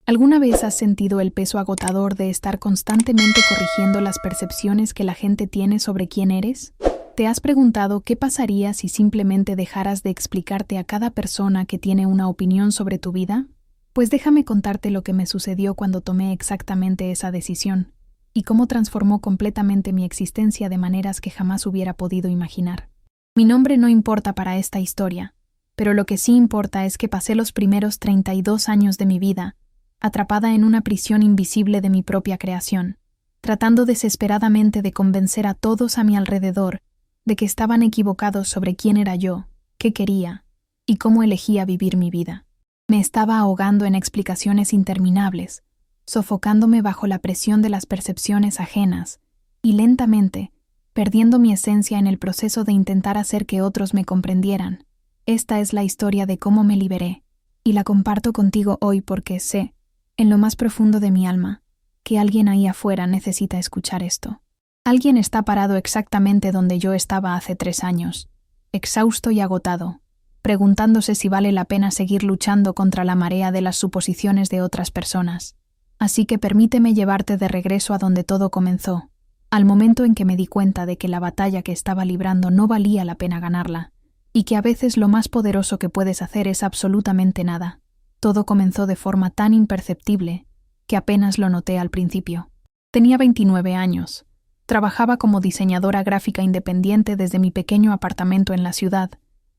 ¿Alguna vez has sentido el peso agotador de estar constantemente corrigiendo las percepciones que la gente tiene sobre quién eres? ¿Te has preguntado qué pasaría si simplemente dejaras de explicarte a cada persona que tiene una opinión sobre tu vida? Pues déjame contarte lo que me sucedió cuando tomé exactamente esa decisión, y cómo transformó completamente mi existencia de maneras que jamás hubiera podido imaginar. Mi nombre no importa para esta historia, pero lo que sí importa es que pasé los primeros 32 años de mi vida atrapada en una prisión invisible de mi propia creación, tratando desesperadamente de convencer a todos a mi alrededor de que estaban equivocados sobre quién era yo, qué quería y cómo elegía vivir mi vida. Me estaba ahogando en explicaciones interminables, sofocándome bajo la presión de las percepciones ajenas y lentamente perdiendo mi esencia en el proceso de intentar hacer que otros me comprendieran. Esta es la historia de cómo me liberé, y la comparto contigo hoy porque sé, en lo más profundo de mi alma, que alguien ahí afuera necesita escuchar esto. Alguien está parado exactamente donde yo estaba hace 3 años, exhausto y agotado, preguntándose si vale la pena seguir luchando contra la marea de las suposiciones de otras personas. Así que permíteme llevarte de regreso a donde todo comenzó, al momento en que me di cuenta de que la batalla que estaba librando no valía la pena ganarla, y que a veces lo más poderoso que puedes hacer es absolutamente nada. Todo comenzó de forma tan imperceptible que apenas lo noté al principio. Tenía 29 años. Trabajaba como diseñadora gráfica independiente desde mi pequeño apartamento en la ciudad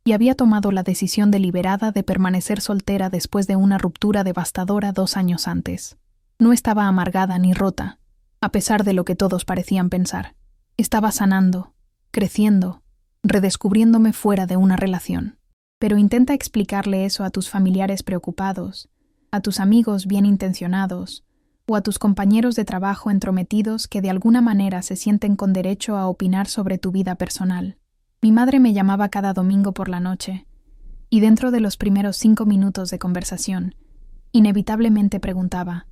y había tomado la decisión deliberada de permanecer soltera después de una ruptura devastadora 2 años antes. No estaba amargada ni rota, a pesar de lo que todos parecían pensar. Estaba sanando, creciendo, redescubriéndome fuera de una relación. Pero intenta explicarle eso a tus familiares preocupados, a tus amigos bien intencionados, o a tus compañeros de trabajo entrometidos que de alguna manera se sienten con derecho a opinar sobre tu vida personal. Mi madre me llamaba cada domingo por la noche, y dentro de los primeros 5 minutos de conversación, inevitablemente preguntaba,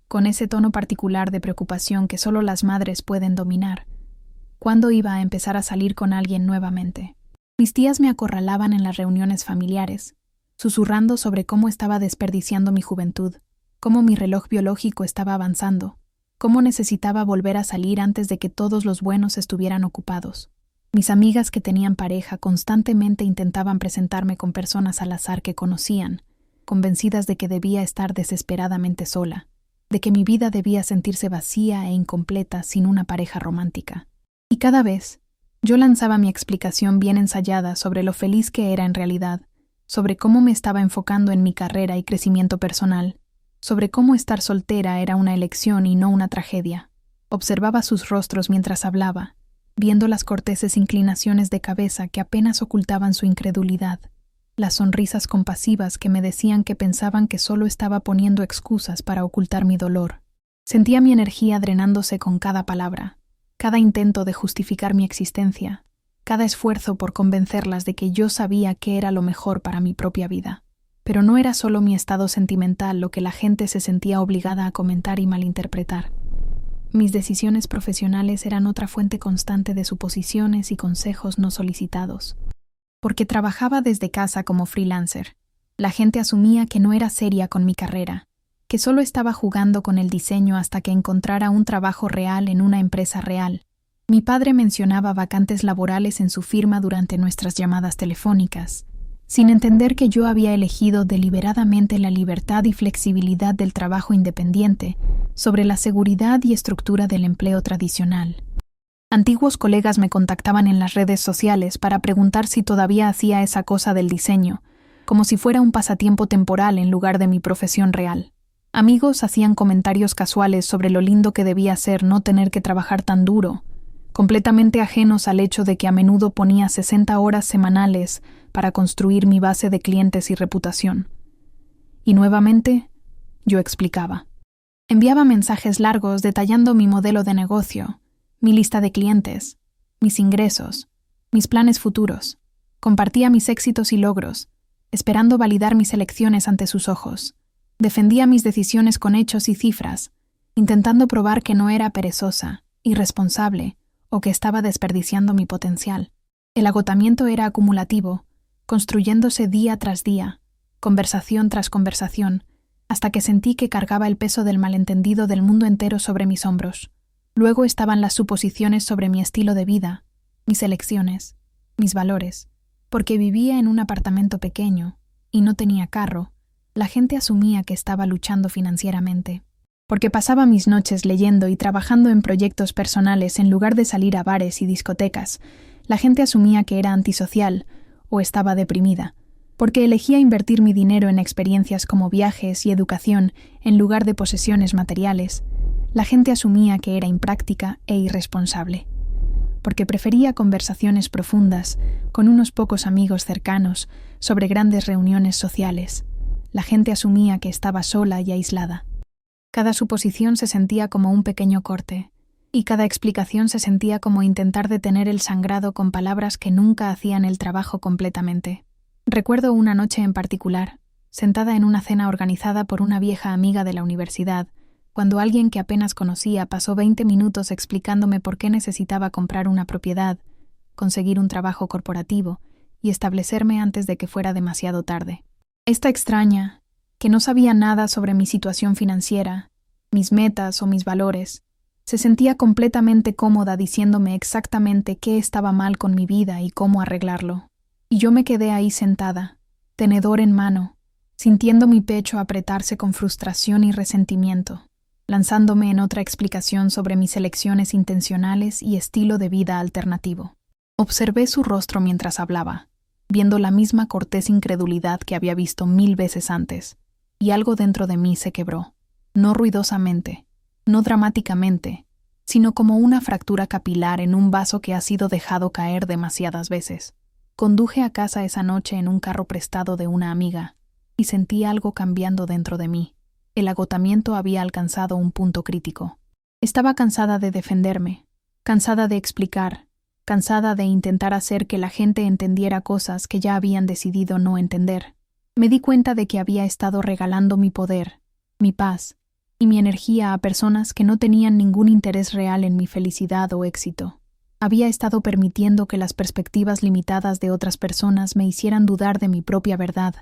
con ese tono particular de preocupación que solo las madres pueden dominar, ¿cuándo iba a empezar a salir con alguien nuevamente? Mis tías me acorralaban en las reuniones familiares, susurrando sobre cómo estaba desperdiciando mi juventud, cómo mi reloj biológico estaba avanzando, cómo necesitaba volver a salir antes de que todos los buenos estuvieran ocupados. Mis amigas que tenían pareja constantemente intentaban presentarme con personas al azar que conocían, convencidas de que debía estar desesperadamente sola, de que mi vida debía sentirse vacía e incompleta sin una pareja romántica. Y cada vez, yo lanzaba mi explicación bien ensayada sobre lo feliz que era en realidad, sobre cómo me estaba enfocando en mi carrera y crecimiento personal, sobre cómo estar soltera era una elección y no una tragedia. Observaba sus rostros mientras hablaba, viendo las corteses inclinaciones de cabeza que apenas ocultaban su incredulidad, las sonrisas compasivas que me decían que pensaban que solo estaba poniendo excusas para ocultar mi dolor. Sentía mi energía drenándose con cada palabra, cada intento de justificar mi existencia, cada esfuerzo por convencerlas de que yo sabía qué era lo mejor para mi propia vida. Pero no era solo mi estado sentimental lo que la gente se sentía obligada a comentar y malinterpretar. Mis decisiones profesionales eran otra fuente constante de suposiciones y consejos no solicitados. Porque trabajaba desde casa como freelancer, la gente asumía que no era seria con mi carrera, que solo estaba jugando con el diseño hasta que encontrara un trabajo real en una empresa real. Mi padre mencionaba vacantes laborales en su firma durante nuestras llamadas telefónicas, sin entender que yo había elegido deliberadamente la libertad y flexibilidad del trabajo independiente sobre la seguridad y estructura del empleo tradicional. Antiguos colegas me contactaban en las redes sociales para preguntar si todavía hacía esa cosa del diseño, como si fuera un pasatiempo temporal en lugar de mi profesión real. Amigos hacían comentarios casuales sobre lo lindo que debía ser no tener que trabajar tan duro, completamente ajenos al hecho de que a menudo ponía 60 horas semanales para construir mi base de clientes y reputación. Y nuevamente, yo explicaba. Enviaba mensajes largos detallando mi modelo de negocio, mi lista de clientes, mis ingresos, mis planes futuros. Compartía mis éxitos y logros, esperando validar mis elecciones ante sus ojos. Defendía mis decisiones con hechos y cifras, intentando probar que no era perezosa, irresponsable o que estaba desperdiciando mi potencial. El agotamiento era acumulativo, construyéndose día tras día, conversación tras conversación, hasta que sentí que cargaba el peso del malentendido del mundo entero sobre mis hombros. Luego estaban las suposiciones sobre mi estilo de vida, mis elecciones, mis valores. Porque vivía en un apartamento pequeño y no tenía carro, la gente asumía que estaba luchando financieramente. Porque pasaba mis noches leyendo y trabajando en proyectos personales en lugar de salir a bares y discotecas, la gente asumía que era antisocial o estaba deprimida. Porque elegía invertir mi dinero en experiencias como viajes y educación en lugar de posesiones materiales, la gente asumía que era impráctica e irresponsable. Porque prefería conversaciones profundas con unos pocos amigos cercanos sobre grandes reuniones sociales, la gente asumía que estaba sola y aislada. Cada suposición se sentía como un pequeño corte, y cada explicación se sentía como intentar detener el sangrado con palabras que nunca hacían el trabajo completamente. Recuerdo una noche en particular, sentada en una cena organizada por una vieja amiga de la universidad, cuando alguien que apenas conocía pasó 20 minutos explicándome por qué necesitaba comprar una propiedad, conseguir un trabajo corporativo y establecerme antes de que fuera demasiado tarde. Esta extraña, que no sabía nada sobre mi situación financiera, mis metas o mis valores, se sentía completamente cómoda diciéndome exactamente qué estaba mal con mi vida y cómo arreglarlo. Y yo me quedé ahí sentada, tenedor en mano, sintiendo mi pecho apretarse con frustración y resentimiento, lanzándome en otra explicación sobre mis elecciones intencionales y estilo de vida alternativo. Observé su rostro mientras hablaba, viendo la misma cortés incredulidad que había visto 1000 veces antes, y algo dentro de mí se quebró, no ruidosamente, no dramáticamente, sino como una fractura capilar en un vaso que ha sido dejado caer demasiadas veces. Conduje a casa esa noche en un carro prestado de una amiga, y sentí algo cambiando dentro de mí. El agotamiento había alcanzado un punto crítico. Estaba cansada de defenderme, cansada de explicar, cansada de intentar hacer que la gente entendiera cosas que ya habían decidido no entender. Me di cuenta de que había estado regalando mi poder, mi paz y mi energía a personas que no tenían ningún interés real en mi felicidad o éxito. Había estado permitiendo que las perspectivas limitadas de otras personas me hicieran dudar de mi propia verdad,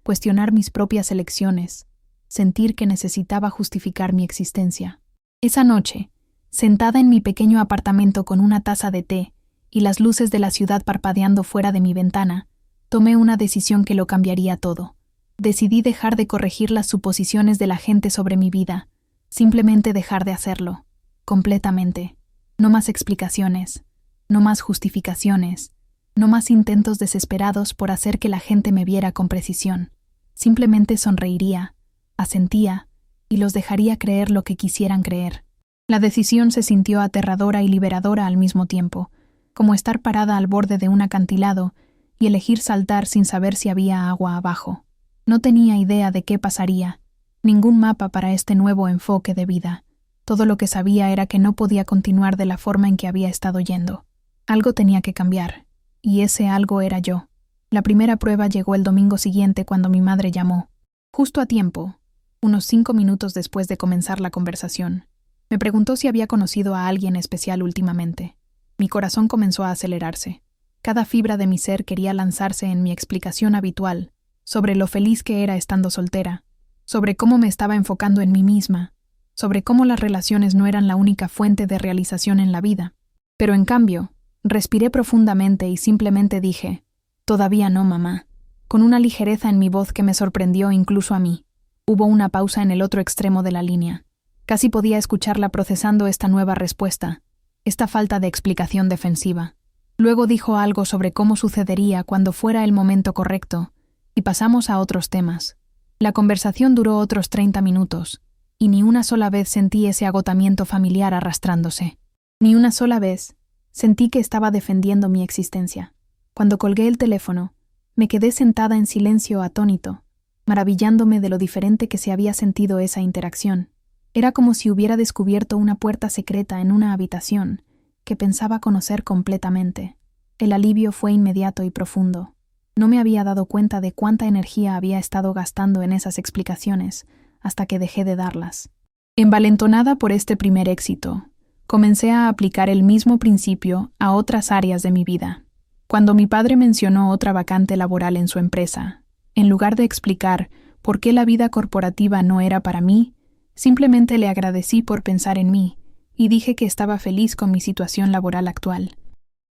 cuestionar mis propias elecciones, sentir que necesitaba justificar mi existencia. Esa noche, sentada en mi pequeño apartamento con una taza de té y las luces de la ciudad parpadeando fuera de mi ventana, tomé una decisión que lo cambiaría todo. Decidí dejar de corregir las suposiciones de la gente sobre mi vida, simplemente dejar de hacerlo, completamente. No más explicaciones, no más justificaciones, no más intentos desesperados por hacer que la gente me viera con precisión. Simplemente sonreiría, asentía y los dejaría creer lo que quisieran creer. La decisión se sintió aterradora y liberadora al mismo tiempo, como estar parada al borde de un acantilado y elegir saltar sin saber si había agua abajo. No tenía idea de qué pasaría, ningún mapa para este nuevo enfoque de vida. Todo lo que sabía era que no podía continuar de la forma en que había estado yendo. Algo tenía que cambiar, y ese algo era yo. La primera prueba llegó el domingo siguiente cuando mi madre llamó. Justo a tiempo, unos 5 minutos después de comenzar la conversación. Me preguntó si había conocido a alguien especial últimamente. Mi corazón comenzó a acelerarse. Cada fibra de mi ser quería lanzarse en mi explicación habitual sobre lo feliz que era estando soltera, sobre cómo me estaba enfocando en mí misma, sobre cómo las relaciones no eran la única fuente de realización en la vida. Pero en cambio, respiré profundamente y simplemente dije, «Todavía no, mamá», con una ligereza en mi voz que me sorprendió incluso a mí. Hubo una pausa en el otro extremo de la línea. Casi podía escucharla procesando esta nueva respuesta, esta falta de explicación defensiva. Luego dijo algo sobre cómo sucedería cuando fuera el momento correcto, y pasamos a otros temas. La conversación duró otros 30 minutos, y ni una sola vez sentí ese agotamiento familiar arrastrándose. Ni una sola vez sentí que estaba defendiendo mi existencia. Cuando colgué el teléfono, me quedé sentada en silencio atónito, maravillándome de lo diferente que se había sentido esa interacción. Era como si hubiera descubierto una puerta secreta en una habitación que pensaba conocer completamente. El alivio fue inmediato y profundo. No me había dado cuenta de cuánta energía había estado gastando en esas explicaciones hasta que dejé de darlas. Envalentonada por este primer éxito, comencé a aplicar el mismo principio a otras áreas de mi vida. Cuando mi padre mencionó otra vacante laboral en su empresa, en lugar de explicar por qué la vida corporativa no era para mí, simplemente le agradecí por pensar en mí y dije que estaba feliz con mi situación laboral actual.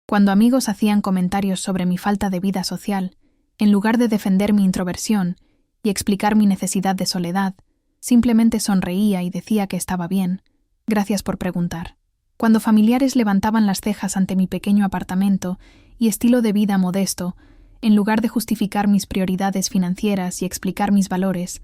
Cuando amigos hacían comentarios sobre mi falta de vida social, en lugar de defender mi introversión y explicar mi necesidad de soledad, simplemente sonreía y decía que estaba bien. Gracias por preguntar. Cuando familiares levantaban las cejas ante mi pequeño apartamento y estilo de vida modesto, en lugar de justificar mis prioridades financieras y explicar mis valores,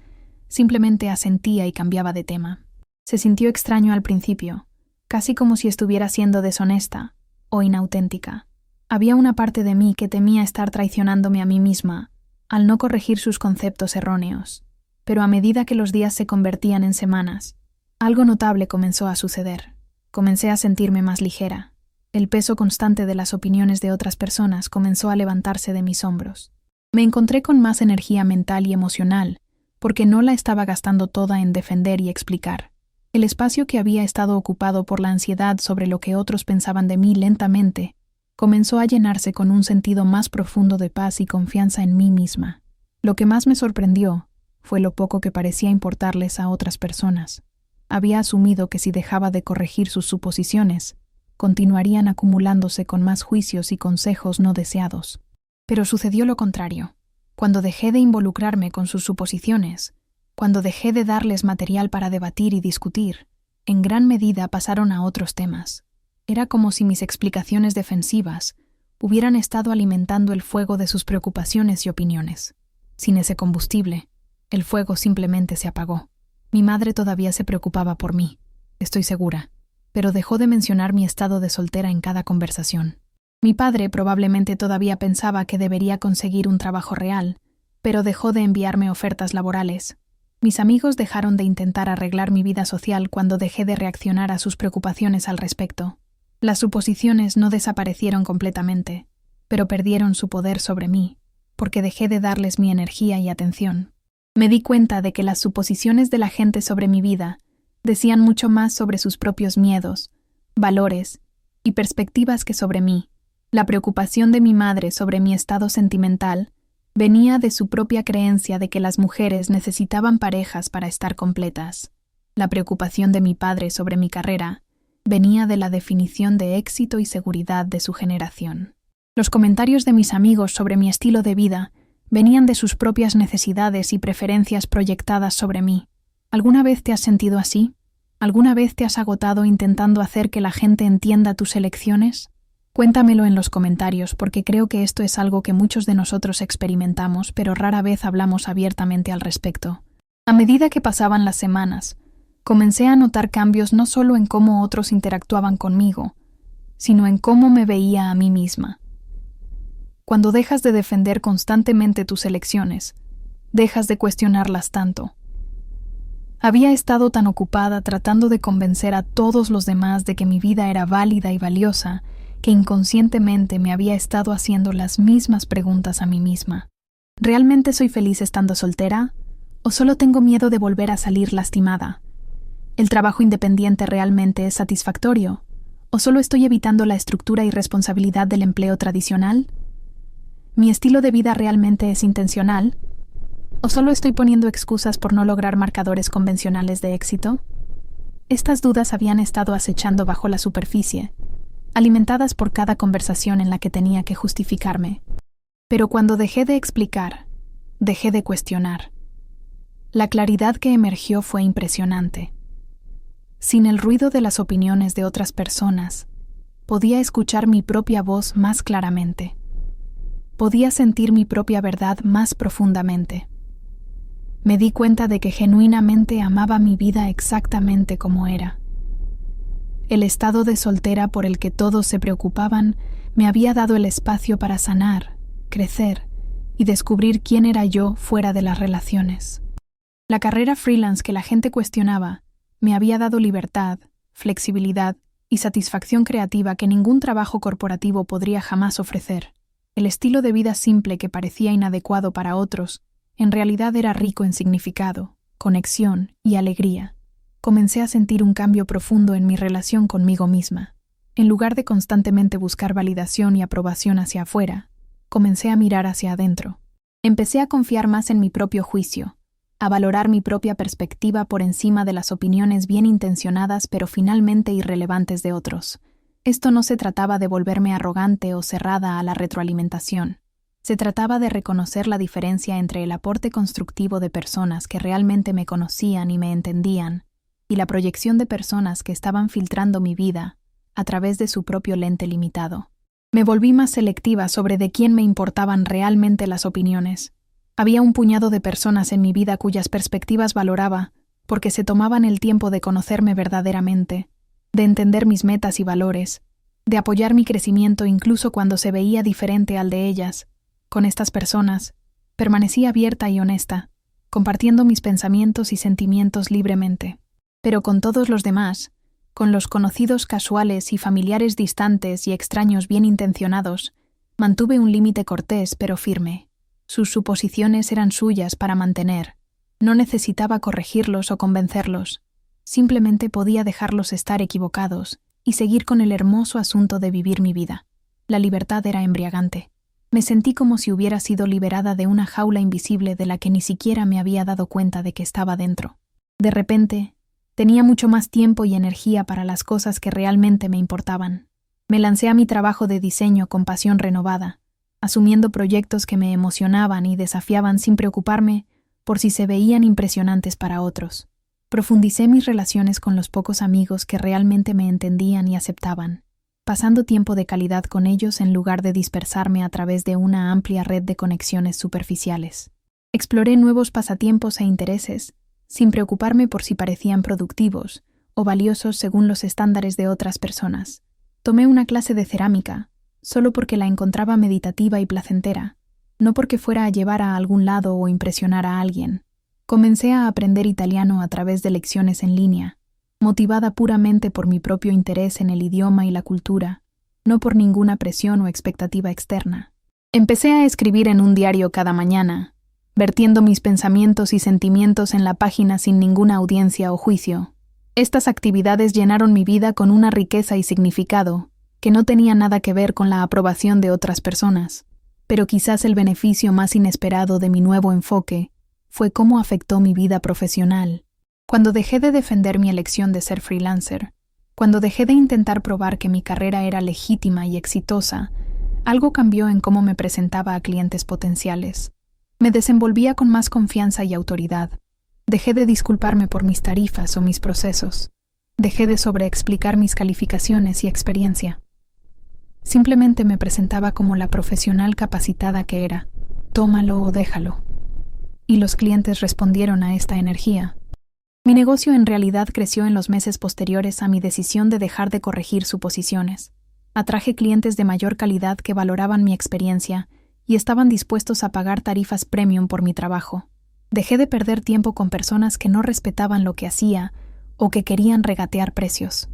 simplemente asentía y cambiaba de tema. Se sintió extraño al principio, casi como si estuviera siendo deshonesta o inauténtica. Había una parte de mí que temía estar traicionándome a mí misma al no corregir sus conceptos erróneos. Pero a medida que los días se convertían en semanas, algo notable comenzó a suceder. Comencé a sentirme más ligera. El peso constante de las opiniones de otras personas comenzó a levantarse de mis hombros. Me encontré con más energía mental y emocional, porque no la estaba gastando toda en defender y explicar. El espacio que había estado ocupado por la ansiedad sobre lo que otros pensaban de mí lentamente comenzó a llenarse con un sentido más profundo de paz y confianza en mí misma. Lo que más me sorprendió fue lo poco que parecía importarles a otras personas. Había asumido que si dejaba de corregir sus suposiciones, continuarían acumulándose con más juicios y consejos no deseados. Pero sucedió lo contrario. Cuando dejé de involucrarme con sus suposiciones, cuando dejé de darles material para debatir y discutir, en gran medida pasaron a otros temas. Era como si mis explicaciones defensivas hubieran estado alimentando el fuego de sus preocupaciones y opiniones. Sin ese combustible, el fuego simplemente se apagó. Mi madre todavía se preocupaba por mí, estoy segura, pero dejó de mencionar mi estado de soltera en cada conversación. Mi padre probablemente todavía pensaba que debería conseguir un trabajo real, pero dejó de enviarme ofertas laborales. Mis amigos dejaron de intentar arreglar mi vida social cuando dejé de reaccionar a sus preocupaciones al respecto. Las suposiciones no desaparecieron completamente, pero perdieron su poder sobre mí, porque dejé de darles mi energía y atención. Me di cuenta de que las suposiciones de la gente sobre mi vida decían mucho más sobre sus propios miedos, valores y perspectivas que sobre mí. La preocupación de mi madre sobre mi estado sentimental venía de su propia creencia de que las mujeres necesitaban parejas para estar completas. La preocupación de mi padre sobre mi carrera venía de la definición de éxito y seguridad de su generación. Los comentarios de mis amigos sobre mi estilo de vida venían de sus propias necesidades y preferencias proyectadas sobre mí. ¿Alguna vez te has sentido así? ¿Alguna vez te has agotado intentando hacer que la gente entienda tus elecciones? Cuéntamelo en los comentarios, porque creo que esto es algo que muchos de nosotros experimentamos, pero rara vez hablamos abiertamente al respecto. A medida que pasaban las semanas, comencé a notar cambios no solo en cómo otros interactuaban conmigo, sino en cómo me veía a mí misma. Cuando dejas de defender constantemente tus elecciones, dejas de cuestionarlas tanto. Había estado tan ocupada tratando de convencer a todos los demás de que mi vida era válida y valiosa, que inconscientemente me había estado haciendo las mismas preguntas a mí misma. ¿Realmente soy feliz estando soltera? ¿O solo tengo miedo de volver a salir lastimada? ¿El trabajo independiente realmente es satisfactorio? ¿O solo estoy evitando la estructura y responsabilidad del empleo tradicional? ¿Mi estilo de vida realmente es intencional? ¿O solo estoy poniendo excusas por no lograr marcadores convencionales de éxito? Estas dudas habían estado acechando bajo la superficie, alimentadas por cada conversación en la que tenía que justificarme. Pero cuando dejé de explicar, dejé de cuestionar. La claridad que emergió fue impresionante. Sin el ruido de las opiniones de otras personas, podía escuchar mi propia voz más claramente. Podía sentir mi propia verdad más profundamente. Me di cuenta de que genuinamente amaba mi vida exactamente como era. El estado de soltera por el que todos se preocupaban me había dado el espacio para sanar, crecer y descubrir quién era yo fuera de las relaciones. La carrera freelance que la gente cuestionaba me había dado libertad, flexibilidad y satisfacción creativa que ningún trabajo corporativo podría jamás ofrecer. El estilo de vida simple que parecía inadecuado para otros, en realidad era rico en significado, conexión y alegría. Comencé a sentir un cambio profundo en mi relación conmigo misma. En lugar de constantemente buscar validación y aprobación hacia afuera, comencé a mirar hacia adentro. Empecé a confiar más en mi propio juicio, a valorar mi propia perspectiva por encima de las opiniones bien intencionadas pero finalmente irrelevantes de otros. Esto no se trataba de volverme arrogante o cerrada a la retroalimentación. Se trataba de reconocer la diferencia entre el aporte constructivo de personas que realmente me conocían y me entendían, y la proyección de personas que estaban filtrando mi vida a través de su propio lente limitado. Me volví más selectiva sobre de quién me importaban realmente las opiniones. Había un puñado de personas en mi vida cuyas perspectivas valoraba, porque se tomaban el tiempo de conocerme verdaderamente, de entender mis metas y valores, de apoyar mi crecimiento incluso cuando se veía diferente al de ellas. Con estas personas, permanecí abierta y honesta, compartiendo mis pensamientos y sentimientos libremente. Pero con todos los demás, con los conocidos casuales y familiares distantes y extraños bien intencionados, mantuve un límite cortés pero firme. Sus suposiciones eran suyas para mantener. No necesitaba corregirlos o convencerlos. Simplemente podía dejarlos estar equivocados y seguir con el hermoso asunto de vivir mi vida. La libertad era embriagante. Me sentí como si hubiera sido liberada de una jaula invisible de la que ni siquiera me había dado cuenta de que estaba dentro. De repente, tenía mucho más tiempo y energía para las cosas que realmente me importaban. Me lancé a mi trabajo de diseño con pasión renovada, asumiendo proyectos que me emocionaban y desafiaban sin preocuparme por si se veían impresionantes para otros. Profundicé mis relaciones con los pocos amigos que realmente me entendían y aceptaban, pasando tiempo de calidad con ellos en lugar de dispersarme a través de una amplia red de conexiones superficiales. Exploré nuevos pasatiempos e intereses, sin preocuparme por si parecían productivos o valiosos según los estándares de otras personas. Tomé una clase de cerámica, solo porque la encontraba meditativa y placentera, no porque fuera a llevar a algún lado o impresionar a alguien. Comencé a aprender italiano a través de lecciones en línea, motivada puramente por mi propio interés en el idioma y la cultura, no por ninguna presión o expectativa externa. Empecé a escribir en un diario cada mañana, vertiendo mis pensamientos y sentimientos en la página sin ninguna audiencia o juicio. Estas actividades llenaron mi vida con una riqueza y significado que no tenía nada que ver con la aprobación de otras personas, pero quizás el beneficio más inesperado de mi nuevo enfoque fue cómo afectó mi vida profesional. Cuando dejé de defender mi elección de ser freelancer, cuando dejé de intentar probar que mi carrera era legítima y exitosa, algo cambió en cómo me presentaba a clientes potenciales. Me desenvolvía con más confianza y autoridad. Dejé de disculparme por mis tarifas o mis procesos. Dejé de sobreexplicar mis calificaciones y experiencia. Simplemente me presentaba como la profesional capacitada que era. Tómalo o déjalo. Y los clientes respondieron a esta energía. Mi negocio en realidad creció en los meses posteriores a mi decisión de dejar de corregir suposiciones. Atraje clientes de mayor calidad que valoraban mi experiencia y estaban dispuestos a pagar tarifas premium por mi trabajo. Dejé de perder tiempo con personas que no respetaban lo que hacía o que querían regatear precios.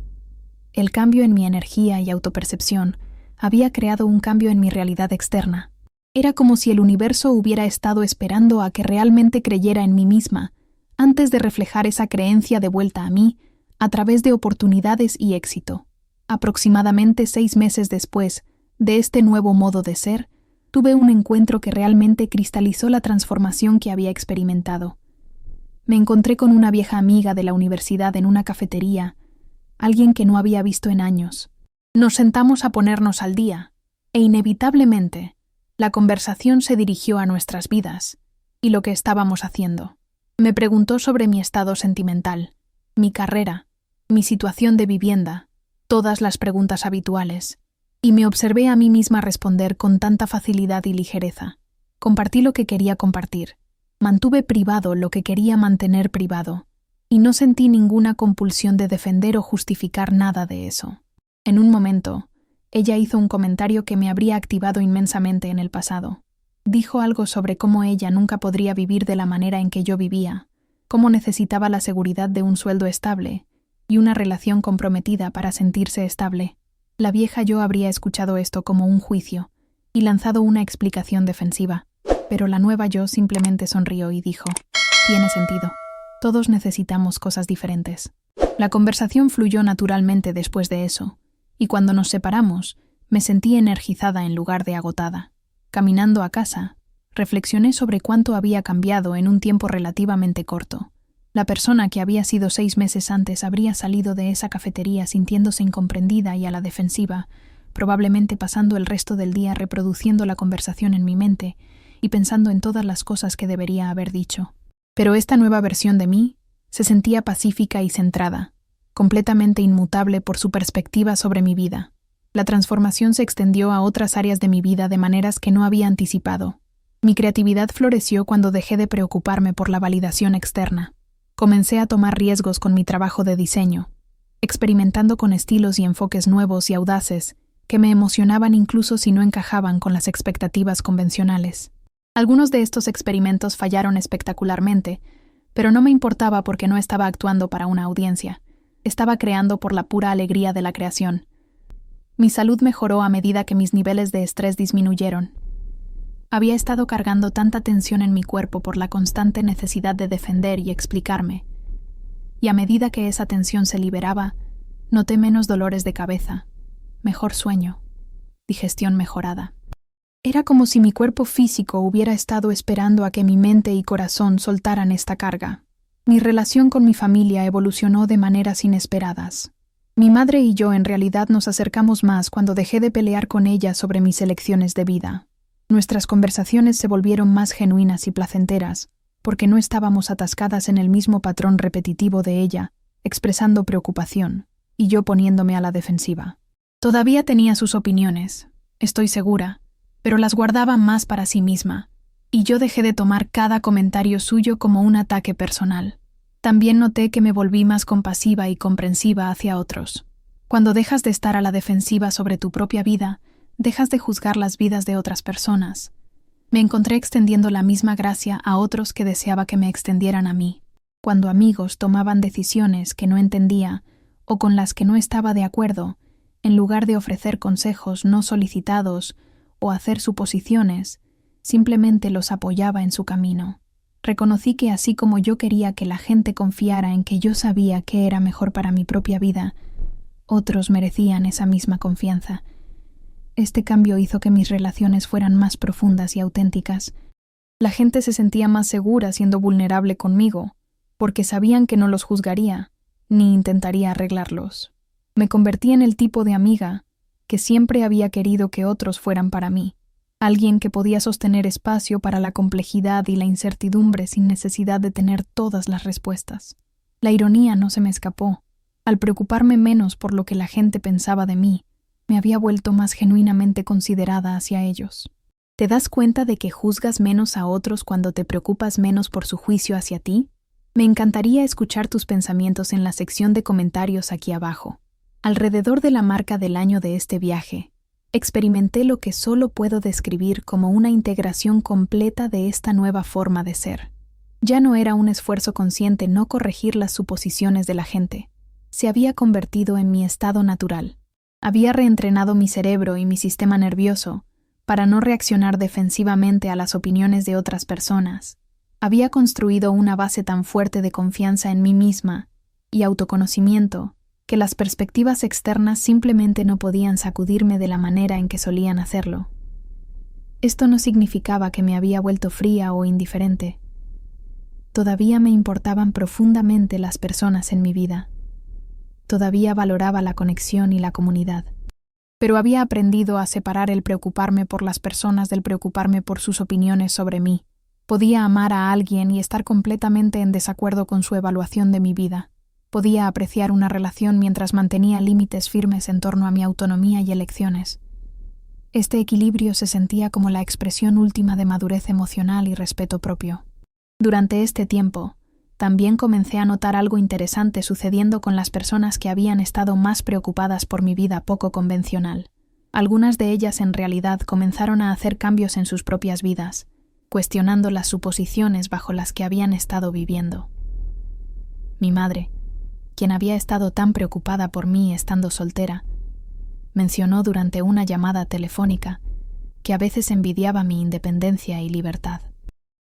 El cambio en mi energía y autopercepción había creado un cambio en mi realidad externa. Era como si el universo hubiera estado esperando a que realmente creyera en mí misma, antes de reflejar esa creencia de vuelta a mí a través de oportunidades y éxito. Aproximadamente 6 meses después de este nuevo modo de ser, tuve un encuentro que realmente cristalizó la transformación que había experimentado. Me encontré con una vieja amiga de la universidad en una cafetería, alguien que no había visto en años. Nos sentamos a ponernos al día, e inevitablemente, la conversación se dirigió a nuestras vidas y lo que estábamos haciendo. Me preguntó sobre mi estado sentimental, mi carrera, mi situación de vivienda, todas las preguntas habituales, y me observé a mí misma responder con tanta facilidad y ligereza. Compartí lo que quería compartir, mantuve privado lo que quería mantener privado, y no sentí ninguna compulsión de defender o justificar nada de eso. En un momento, ella hizo un comentario que me habría activado inmensamente en el pasado. Dijo algo sobre cómo ella nunca podría vivir de la manera en que yo vivía, cómo necesitaba la seguridad de un sueldo estable y una relación comprometida para sentirse estable. La vieja yo habría escuchado esto como un juicio y lanzado una explicación defensiva, pero la nueva yo simplemente sonrió y dijo: «Tiene sentido. Todos necesitamos cosas diferentes». La conversación fluyó naturalmente después de eso, y cuando nos separamos, me sentí energizada en lugar de agotada. Caminando a casa, Reflexioné sobre cuánto había cambiado en un tiempo relativamente corto. La persona que había sido 6 meses antes habría salido de esa cafetería sintiéndose incomprendida y a la defensiva, probablemente pasando el resto del día reproduciendo la conversación en mi mente y pensando en todas las cosas que debería haber dicho. Pero esta nueva versión de mí se sentía pacífica y centrada, completamente inmutable por su perspectiva sobre mi vida. La transformación se extendió a otras áreas de mi vida de maneras que no había anticipado. Mi creatividad floreció cuando dejé de preocuparme por la validación externa. Comencé a tomar riesgos con mi trabajo de diseño, experimentando con estilos y enfoques nuevos y audaces que me emocionaban incluso si no encajaban con las expectativas convencionales. Algunos de estos experimentos fallaron espectacularmente, pero no me importaba porque no estaba actuando para una audiencia. Estaba creando por la pura alegría de la creación. Mi salud mejoró a medida que mis niveles de estrés disminuyeron. Había estado cargando tanta tensión en mi cuerpo por la constante necesidad de defender y explicarme. Y a medida que esa tensión se liberaba, noté menos dolores de cabeza, mejor sueño, digestión mejorada. Era como si mi cuerpo físico hubiera estado esperando a que mi mente y corazón soltaran esta carga. Mi relación con mi familia evolucionó de maneras inesperadas. Mi madre y yo en realidad nos acercamos más cuando dejé de pelear con ella sobre mis elecciones de vida. Nuestras conversaciones se volvieron más genuinas y placenteras, porque no estábamos atascadas en el mismo patrón repetitivo de ella, expresando preocupación, y yo poniéndome a la defensiva. Todavía tenía sus opiniones, estoy segura, pero las guardaba más para sí misma, y yo dejé de tomar cada comentario suyo como un ataque personal. También noté que me volví más compasiva y comprensiva hacia otros. Cuando dejas de estar a la defensiva sobre tu propia vida, dejas de juzgar las vidas de otras personas. Me encontré extendiendo la misma gracia a otros que deseaba que me extendieran a mí. Cuando amigos tomaban decisiones que no entendía o con las que no estaba de acuerdo, en lugar de ofrecer consejos no solicitados o hacer suposiciones, simplemente los apoyaba en su camino. Reconocí que así como yo quería que la gente confiara en que yo sabía qué era mejor para mi propia vida, otros merecían esa misma confianza. Este cambio hizo que mis relaciones fueran más profundas y auténticas. La gente se sentía más segura siendo vulnerable conmigo, porque sabían que no los juzgaría, ni intentaría arreglarlos. Me convertí en el tipo de amiga que siempre había querido que otros fueran para mí, alguien que podía sostener espacio para la complejidad y la incertidumbre sin necesidad de tener todas las respuestas. La ironía no se me escapó. Al preocuparme menos por lo que la gente pensaba de mí, me había vuelto más genuinamente considerada hacia ellos. ¿Te das cuenta de que juzgas menos a otros cuando te preocupas menos por su juicio hacia ti? Me encantaría escuchar tus pensamientos en la sección de comentarios aquí abajo. Alrededor de la marca del año de este viaje, experimenté lo que solo puedo describir como una integración completa de esta nueva forma de ser. Ya no era un esfuerzo consciente no corregir las suposiciones de la gente. Se había convertido en mi estado natural. Había reentrenado mi cerebro y mi sistema nervioso para no reaccionar defensivamente a las opiniones de otras personas. Había construido una base tan fuerte de confianza en mí misma y autoconocimiento que las perspectivas externas simplemente no podían sacudirme de la manera en que solían hacerlo. Esto no significaba que me había vuelto fría o indiferente. Todavía me importaban profundamente las personas en mi vida. Todavía valoraba la conexión y la comunidad. Pero había aprendido a separar el preocuparme por las personas del preocuparme por sus opiniones sobre mí. Podía amar a alguien y estar completamente en desacuerdo con su evaluación de mi vida. Podía apreciar una relación mientras mantenía límites firmes en torno a mi autonomía y elecciones. Este equilibrio se sentía como la expresión última de madurez emocional y respeto propio. Durante este tiempo, también comencé a notar algo interesante sucediendo con las personas que habían estado más preocupadas por mi vida poco convencional. Algunas de ellas en realidad comenzaron a hacer cambios en sus propias vidas, cuestionando las suposiciones bajo las que habían estado viviendo. Mi madre, quien había estado tan preocupada por mí estando soltera, mencionó durante una llamada telefónica que a veces envidiaba mi independencia y libertad.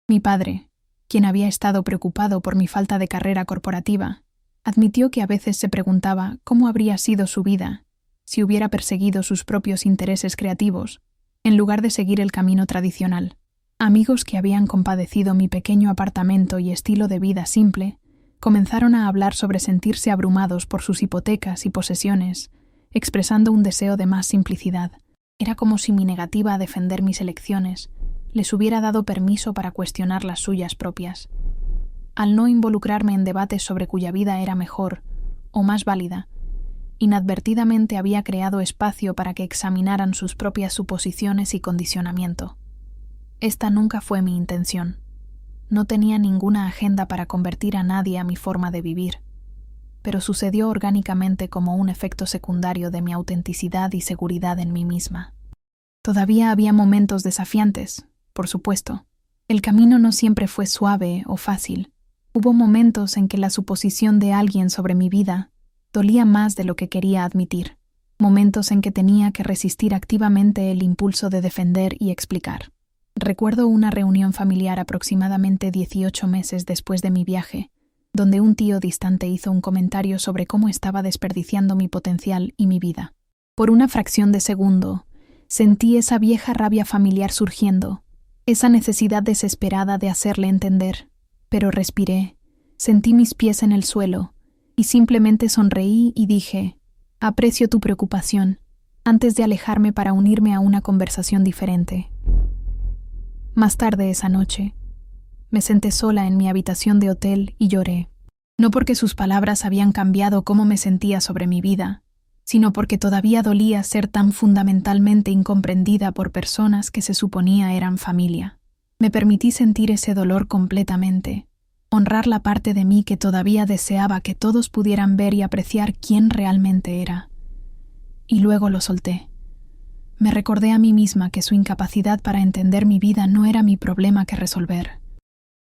Mi padre, quien había estado preocupado por mi falta de carrera corporativa, admitió que a veces se preguntaba cómo habría sido su vida si hubiera perseguido sus propios intereses creativos en lugar de seguir el camino tradicional. Amigos que habían compadecido mi pequeño apartamento y estilo de vida simple, comenzaron a hablar sobre sentirse abrumados por sus hipotecas y posesiones, expresando un deseo de más simplicidad. Era como si mi negativa a defender mis elecciones les hubiera dado permiso para cuestionar las suyas propias. Al no involucrarme en debates sobre cuya vida era mejor o más válida, inadvertidamente había creado espacio para que examinaran sus propias suposiciones y condicionamiento. Esta nunca fue mi intención. No tenía ninguna agenda para convertir a nadie a mi forma de vivir, pero sucedió orgánicamente como un efecto secundario de mi autenticidad y seguridad en mí misma. Todavía había momentos desafiantes, por supuesto. El camino no siempre fue suave o fácil. Hubo momentos en que la suposición de alguien sobre mi vida dolía más de lo que quería admitir, momentos en que tenía que resistir activamente el impulso de defender y explicar. Recuerdo una reunión familiar aproximadamente 18 meses después de mi viaje, donde un tío distante hizo un comentario sobre cómo estaba desperdiciando mi potencial y mi vida. Por una fracción de segundo, sentí esa vieja rabia familiar surgiendo, esa necesidad desesperada de hacerle entender, pero respiré, sentí mis pies en el suelo, y simplemente sonreí y dije, aprecio tu preocupación, antes de alejarme para unirme a una conversación diferente. Más tarde esa noche, me senté sola en mi habitación de hotel y lloré, no porque sus palabras habían cambiado cómo me sentía sobre mi vida, sino porque todavía dolía ser tan fundamentalmente incomprendida por personas que se suponía eran familia. Me permití sentir ese dolor completamente, honrar la parte de mí que todavía deseaba que todos pudieran ver y apreciar quién realmente era. Y luego lo solté. Me recordé a mí misma que su incapacidad para entender mi vida no era mi problema que resolver.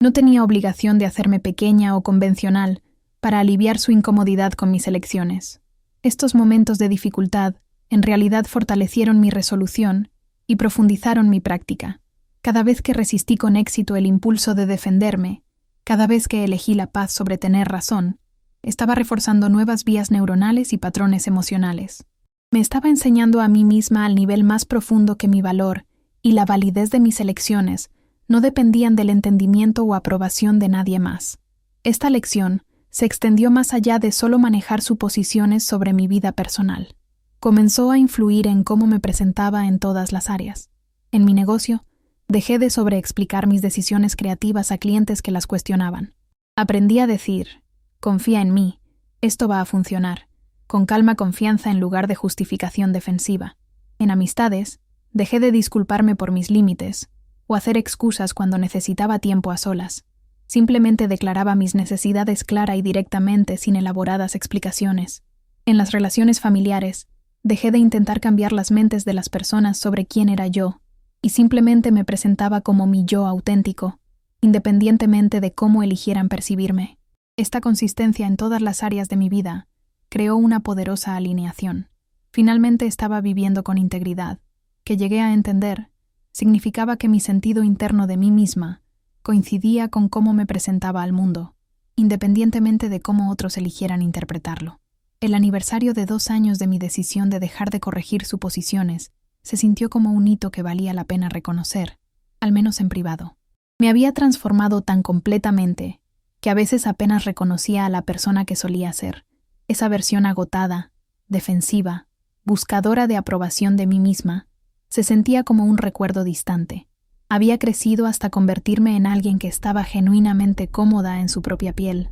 No tenía obligación de hacerme pequeña o convencional para aliviar su incomodidad con mis elecciones. Estos momentos de dificultad en realidad fortalecieron mi resolución y profundizaron mi práctica. Cada vez que resistí con éxito el impulso de defenderme, cada vez que elegí la paz sobre tener razón, estaba reforzando nuevas vías neuronales y patrones emocionales. Me estaba enseñando a mí misma al nivel más profundo que mi valor y la validez de mis elecciones no dependían del entendimiento o aprobación de nadie más. Esta lección se extendió más allá de solo manejar suposiciones sobre mi vida personal. Comenzó a influir en cómo me presentaba en todas las áreas. En mi negocio, dejé de sobreexplicar mis decisiones creativas a clientes que las cuestionaban. Aprendí a decir, confía en mí, esto va a funcionar, con calma confianza en lugar de justificación defensiva. En amistades, dejé de disculparme por mis límites o hacer excusas cuando necesitaba tiempo a solas. Simplemente declaraba mis necesidades clara y directamente sin elaboradas explicaciones. En las relaciones familiares, dejé de intentar cambiar las mentes de las personas sobre quién era yo y simplemente me presentaba como mi yo auténtico, independientemente de cómo eligieran percibirme. Esta consistencia en todas las áreas de mi vida creó una poderosa alineación. Finalmente estaba viviendo con integridad, que llegué a entender, significaba que mi sentido interno de mí misma coincidía con cómo me presentaba al mundo, independientemente de cómo otros eligieran interpretarlo. El aniversario de 2 años de mi decisión de dejar de corregir suposiciones se sintió como un hito que valía la pena reconocer, al menos en privado. Me había transformado tan completamente que a veces apenas reconocía a la persona que solía ser, esa versión agotada, defensiva, buscadora de aprobación de mí misma, se sentía como un recuerdo distante. Había crecido hasta convertirme en alguien que estaba genuinamente cómoda en su propia piel,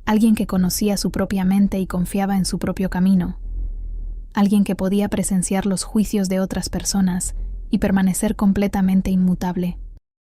alguien que conocía su propia mente y confiaba en su propio camino, alguien que podía presenciar los juicios de otras personas y permanecer completamente inmutable.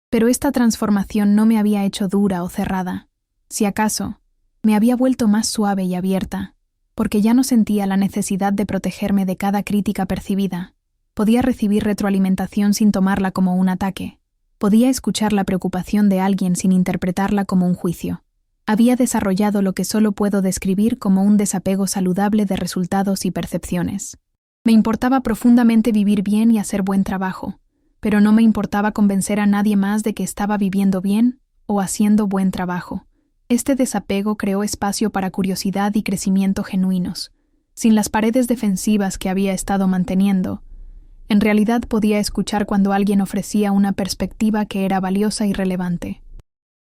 Pero esta transformación no me había hecho dura o cerrada. Si acaso, me había vuelto más suave y abierta, porque ya no sentía la necesidad de protegerme de cada crítica percibida. Podía recibir retroalimentación sin tomarla como un ataque. Podía escuchar la preocupación de alguien sin interpretarla como un juicio. Había desarrollado lo que solo puedo describir como un desapego saludable de resultados y percepciones. Me importaba profundamente vivir bien y hacer buen trabajo, pero no me importaba convencer a nadie más de que estaba viviendo bien o haciendo buen trabajo. Este desapego creó espacio para curiosidad y crecimiento genuinos. Sin las paredes defensivas que había estado manteniendo, En realidad podía escuchar cuando alguien ofrecía una perspectiva que era valiosa y relevante.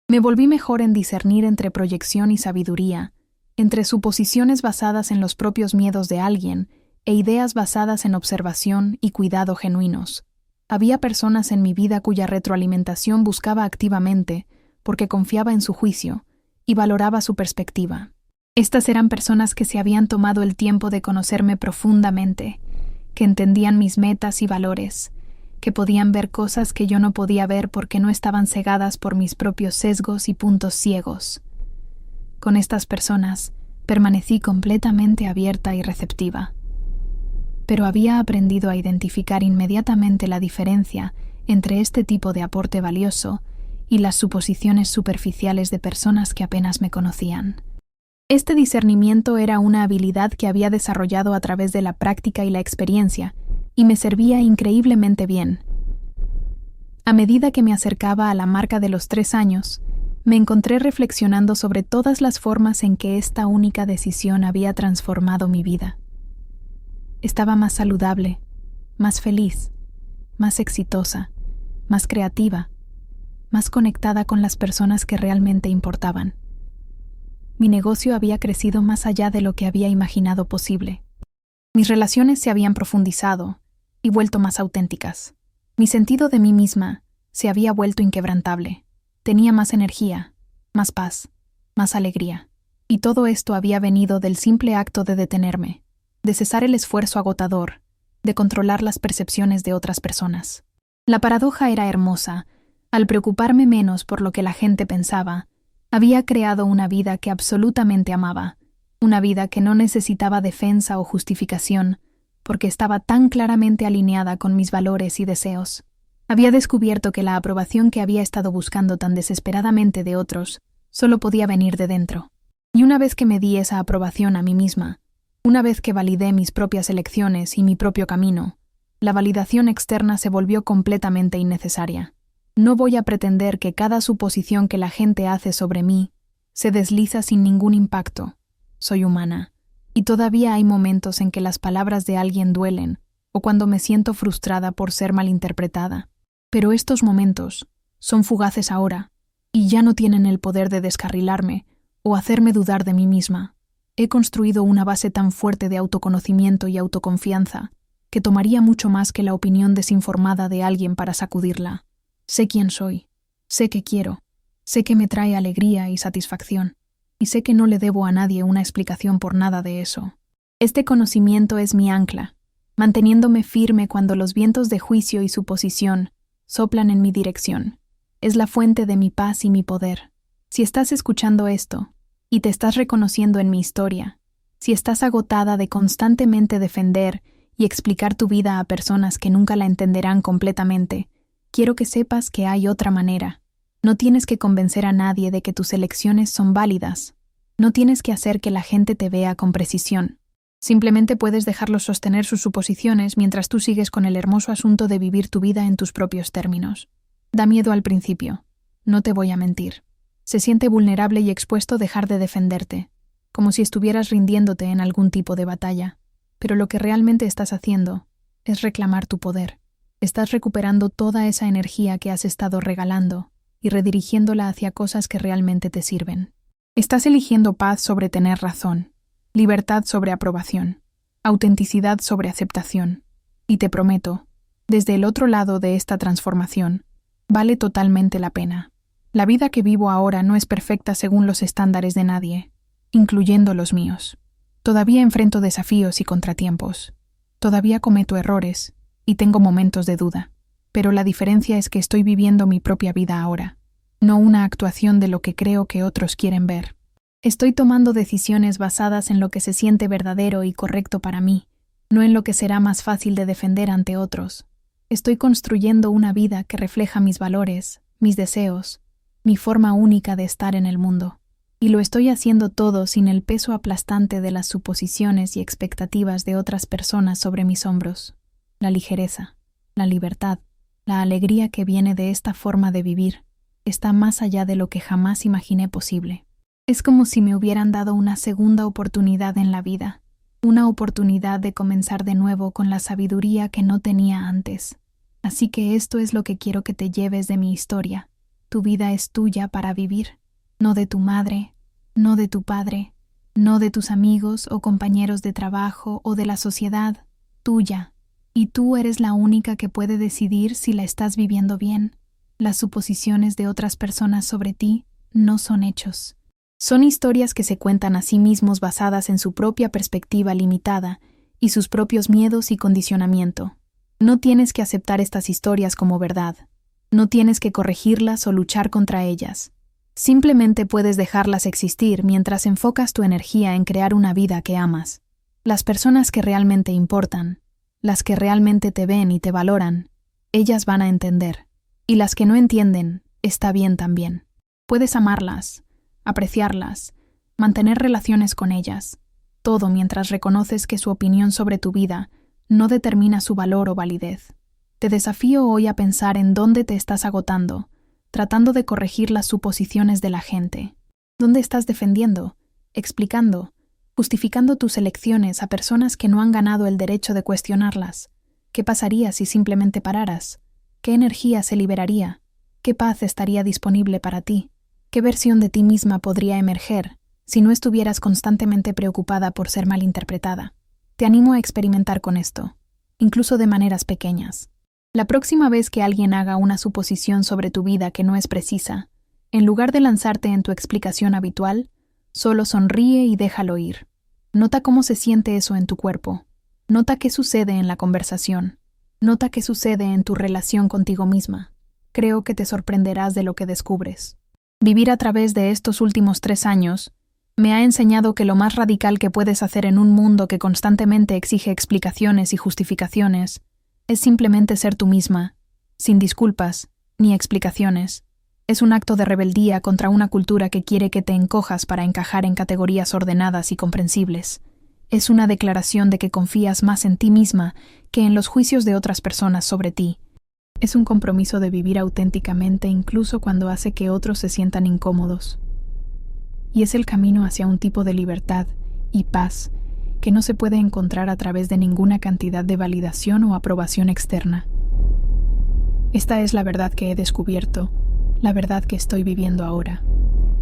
Me volví mejor en discernir entre proyección y sabiduría, entre suposiciones basadas en los propios miedos de alguien e ideas basadas en observación y cuidado genuinos. Había personas en mi vida cuya retroalimentación buscaba activamente porque confiaba en su juicio y valoraba su perspectiva. Estas eran personas que se habían tomado el tiempo de conocerme profundamente, que entendían mis metas y valores, que podían ver cosas que yo no podía ver porque no estaban cegadas por mis propios sesgos y puntos ciegos. Con estas personas permanecí completamente abierta y receptiva. Pero había aprendido a identificar inmediatamente la diferencia entre este tipo de aporte valioso y las suposiciones superficiales de personas que apenas me conocían. Este discernimiento era una habilidad que había desarrollado a través de la práctica y la experiencia, y me servía increíblemente bien. A medida que me acercaba a la marca de los 3 años, me encontré reflexionando sobre todas las formas en que esta única decisión había transformado mi vida. Estaba más saludable, más feliz, más exitosa, más creativa, más conectada con las personas que realmente importaban. Mi negocio había crecido más allá de lo que había imaginado posible. Mis relaciones se habían profundizado y vuelto más auténticas. Mi sentido de mí misma se había vuelto inquebrantable. Tenía más energía, más paz, más alegría. Y todo esto había venido del simple acto de detenerme, de cesar el esfuerzo agotador, de controlar las percepciones de otras personas. La paradoja era hermosa. Al preocuparme menos por lo que la gente pensaba, había creado una vida que absolutamente amaba, una vida que no necesitaba defensa o justificación, porque estaba tan claramente alineada con mis valores y deseos. Había descubierto que la aprobación que había estado buscando tan desesperadamente de otros solo podía venir de dentro. Y una vez que me di esa aprobación a mí misma, una vez que validé mis propias elecciones y mi propio camino, la validación externa se volvió completamente innecesaria. No voy a pretender que cada suposición que la gente hace sobre mí se desliza sin ningún impacto. Soy humana, y todavía hay momentos en que las palabras de alguien duelen o cuando me siento frustrada por ser malinterpretada. Pero estos momentos son fugaces ahora y ya no tienen el poder de descarrilarme o hacerme dudar de mí misma. He construido una base tan fuerte de autoconocimiento y autoconfianza que tomaría mucho más que la opinión desinformada de alguien para sacudirla. Sé quién soy, sé qué quiero, sé que me trae alegría y satisfacción, y sé que no le debo a nadie una explicación por nada de eso. Este conocimiento es mi ancla, manteniéndome firme cuando los vientos de juicio y suposición soplan en mi dirección. Es la fuente de mi paz y mi poder. Si estás escuchando esto, y te estás reconociendo en mi historia, si estás agotada de constantemente defender y explicar tu vida a personas que nunca la entenderán completamente, quiero que sepas que hay otra manera. No tienes que convencer a nadie de que tus elecciones son válidas. No tienes que hacer que la gente te vea con precisión. Simplemente puedes dejarlos sostener sus suposiciones mientras tú sigues con el hermoso asunto de vivir tu vida en tus propios términos. Da miedo al principio. No te voy a mentir. Se siente vulnerable y expuesto dejar de defenderte, como si estuvieras rindiéndote en algún tipo de batalla. Pero lo que realmente estás haciendo es reclamar tu poder. Estás recuperando toda esa energía que has estado regalando y redirigiéndola hacia cosas que realmente te sirven. Estás eligiendo paz sobre tener razón, libertad sobre aprobación, autenticidad sobre aceptación. Y te prometo, desde el otro lado de esta transformación, vale totalmente la pena. La vida que vivo ahora no es perfecta según los estándares de nadie, incluyendo los míos. Todavía enfrento desafíos y contratiempos. Todavía cometo errores y tengo momentos de duda, pero la diferencia es que estoy viviendo mi propia vida ahora, no una actuación de lo que creo que otros quieren ver. Estoy tomando decisiones basadas en lo que se siente verdadero y correcto para mí, no en lo que será más fácil de defender ante otros. Estoy construyendo una vida que refleja mis valores, mis deseos, mi forma única de estar en el mundo. Y lo estoy haciendo todo sin el peso aplastante de las suposiciones y expectativas de otras personas sobre mis hombros. La ligereza, la libertad, la alegría que viene de esta forma de vivir está más allá de lo que jamás imaginé posible. Es como si me hubieran dado una segunda oportunidad en la vida, una oportunidad de comenzar de nuevo con la sabiduría que no tenía antes. Así que esto es lo que quiero que te lleves de mi historia. Tu vida es tuya para vivir, no de tu madre, no de tu padre, no de tus amigos o compañeros de trabajo o de la sociedad, tuya. Y tú eres la única que puede decidir si la estás viviendo bien. Las suposiciones de otras personas sobre ti no son hechos. Son historias que se cuentan a sí mismos basadas en su propia perspectiva limitada y sus propios miedos y condicionamiento. No tienes que aceptar estas historias como verdad. No tienes que corregirlas o luchar contra ellas. Simplemente puedes dejarlas existir mientras enfocas tu energía en crear una vida que amas. Las personas que realmente importan, las que realmente te ven y te valoran, ellas van a entender. Y las que no entienden, está bien también. Puedes amarlas, apreciarlas, mantener relaciones con ellas, todo mientras reconoces que su opinión sobre tu vida no determina su valor o validez. Te desafío hoy a pensar en dónde te estás agotando, tratando de corregir las suposiciones de la gente. ¿Dónde estás defendiendo, explicando, justificando tus elecciones a personas que no han ganado el derecho de cuestionarlas? ¿Qué pasaría si simplemente pararas? ¿Qué energía se liberaría? ¿Qué paz estaría disponible para ti? ¿Qué versión de ti misma podría emerger si no estuvieras constantemente preocupada por ser malinterpretada? Te animo a experimentar con esto, incluso de maneras pequeñas. La próxima vez que alguien haga una suposición sobre tu vida que no es precisa, en lugar de lanzarte en tu explicación habitual, solo sonríe y déjalo ir. Nota cómo se siente eso en tu cuerpo. Nota qué sucede en la conversación. Nota qué sucede en tu relación contigo misma. Creo que te sorprenderás de lo que descubres. Vivir a través de estos últimos 3 años me ha enseñado que lo más radical que puedes hacer en un mundo que constantemente exige explicaciones y justificaciones es simplemente ser tú misma, sin disculpas ni explicaciones. Es un acto de rebeldía contra una cultura que quiere que te encojas para encajar en categorías ordenadas y comprensibles. Es una declaración de que confías más en ti misma que en los juicios de otras personas sobre ti. Es un compromiso de vivir auténticamente incluso cuando hace que otros se sientan incómodos. Y es el camino hacia un tipo de libertad y paz que no se puede encontrar a través de ninguna cantidad de validación o aprobación externa. Esta es la verdad que he descubierto, la verdad que estoy viviendo ahora,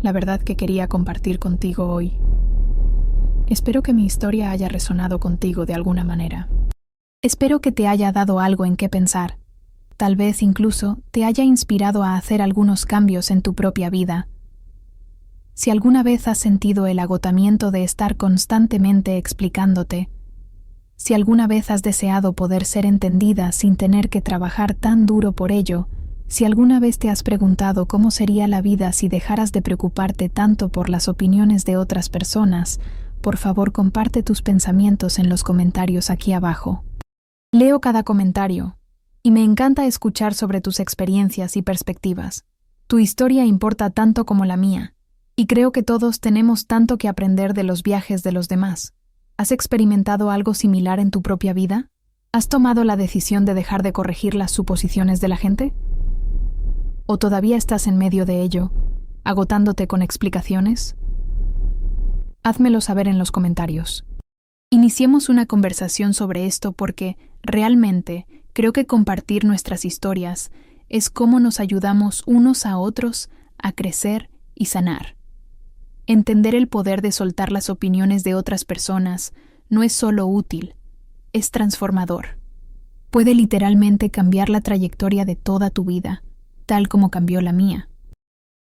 la verdad que quería compartir contigo hoy. Espero que mi historia haya resonado contigo de alguna manera. Espero que te haya dado algo en qué pensar. Tal vez incluso te haya inspirado a hacer algunos cambios en tu propia vida. Si alguna vez has sentido el agotamiento de estar constantemente explicándote, si alguna vez has deseado poder ser entendida sin tener que trabajar tan duro por ello, si alguna vez te has preguntado cómo sería la vida si dejaras de preocuparte tanto por las opiniones de otras personas, por favor comparte tus pensamientos en los comentarios aquí abajo. Leo cada comentario y me encanta escuchar sobre tus experiencias y perspectivas. Tu historia importa tanto como la mía, y creo que todos tenemos tanto que aprender de los viajes de los demás. ¿Has experimentado algo similar en tu propia vida? ¿Has tomado la decisión de dejar de corregir las suposiciones de la gente? ¿O todavía estás en medio de ello, agotándote con explicaciones? Házmelo saber en los comentarios. Iniciemos una conversación sobre esto porque, realmente, creo que compartir nuestras historias es cómo nos ayudamos unos a otros a crecer y sanar. Entender el poder de soltar las opiniones de otras personas no es solo útil, es transformador. Puede literalmente cambiar la trayectoria de toda tu vida, tal como cambió la mía.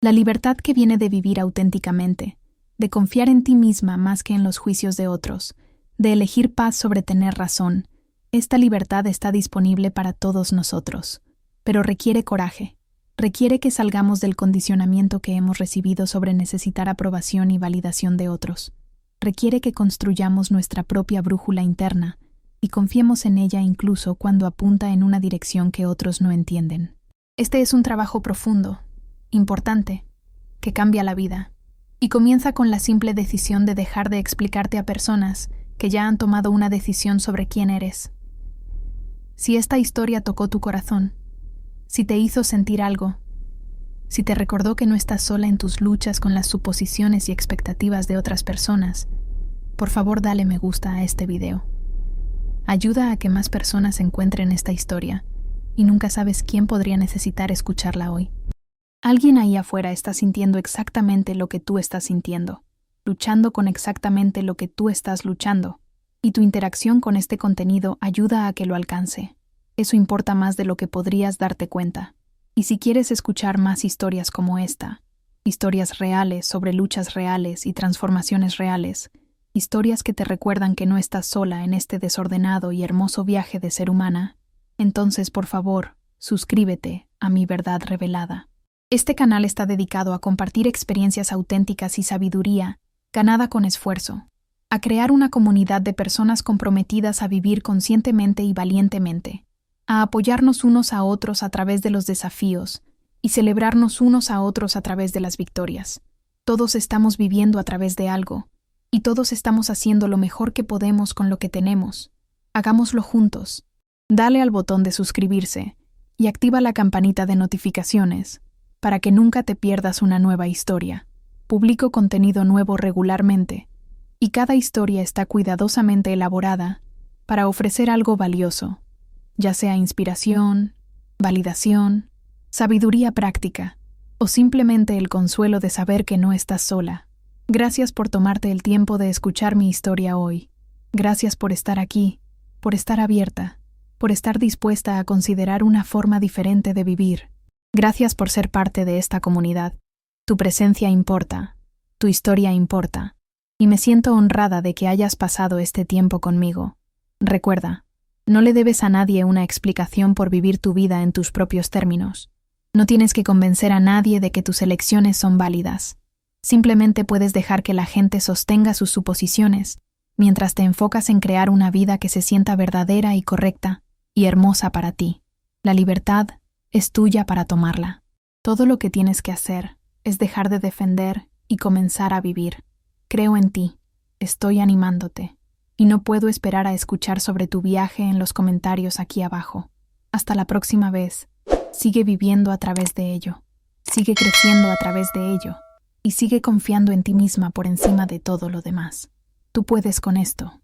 La libertad que viene de vivir auténticamente, de confiar en ti misma más que en los juicios de otros, de elegir paz sobre tener razón, esta libertad está disponible para todos nosotros, pero requiere coraje. Requiere que salgamos del condicionamiento que hemos recibido sobre necesitar aprobación y validación de otros. Requiere que construyamos nuestra propia brújula interna y confiemos en ella incluso cuando apunta en una dirección que otros no entienden. Este es un trabajo profundo, importante, que cambia la vida, y comienza con la simple decisión de dejar de explicarte a personas que ya han tomado una decisión sobre quién eres. Si esta historia tocó tu corazón, si te hizo sentir algo, si te recordó que no estás sola en tus luchas con las suposiciones y expectativas de otras personas, Por favor, dale me gusta a este video. Ayuda a que más personas encuentren esta historia, y nunca sabes quién podría necesitar escucharla hoy. Alguien ahí afuera está sintiendo exactamente lo que tú estás sintiendo, luchando con exactamente lo que tú estás luchando, y tu interacción con este contenido ayuda a que lo alcance. Eso importa más de lo que podrías darte cuenta. Y si quieres escuchar más historias como esta, historias reales sobre luchas reales y transformaciones reales, historias que te recuerdan que no estás sola en este desordenado y hermoso viaje de ser humana, entonces por favor, suscríbete a Mi Verdad Revelada. Este canal está dedicado a compartir experiencias auténticas y sabiduría, ganada con esfuerzo, a crear una comunidad de personas comprometidas a vivir conscientemente y valientemente, a apoyarnos unos a otros a través de los desafíos y celebrarnos unos a otros a través de las victorias. Todos estamos viviendo a través de algo, y todos estamos haciendo lo mejor que podemos con lo que tenemos. Hagámoslo juntos. Dale al botón de suscribirse y activa la campanita de notificaciones para que nunca te pierdas una nueva historia. Publico contenido nuevo regularmente, y cada historia está cuidadosamente elaborada para ofrecer algo valioso, ya sea inspiración, validación, sabiduría práctica, o simplemente el consuelo de saber que no estás sola. Gracias por tomarte el tiempo de escuchar mi historia hoy. Gracias por estar aquí, por estar abierta, por estar dispuesta a considerar una forma diferente de vivir. Gracias por ser parte de esta comunidad. Tu presencia importa, tu historia importa, y me siento honrada de que hayas pasado este tiempo conmigo. Recuerda, no le debes a nadie una explicación por vivir tu vida en tus propios términos. No tienes que convencer a nadie de que tus elecciones son válidas. Simplemente puedes dejar que la gente sostenga sus suposiciones, mientras te enfocas en crear una vida que se sienta verdadera y correcta y hermosa para ti. La libertad es tuya para tomarla. Todo lo que tienes que hacer es dejar de defender y comenzar a vivir. Creo en ti, estoy animándote, y no puedo esperar a escuchar sobre tu viaje en los comentarios aquí abajo. Hasta la próxima vez. Sigue viviendo a través de ello. Sigue creciendo a través de ello. Y sigue confiando en ti misma por encima de todo lo demás. Tú puedes con esto.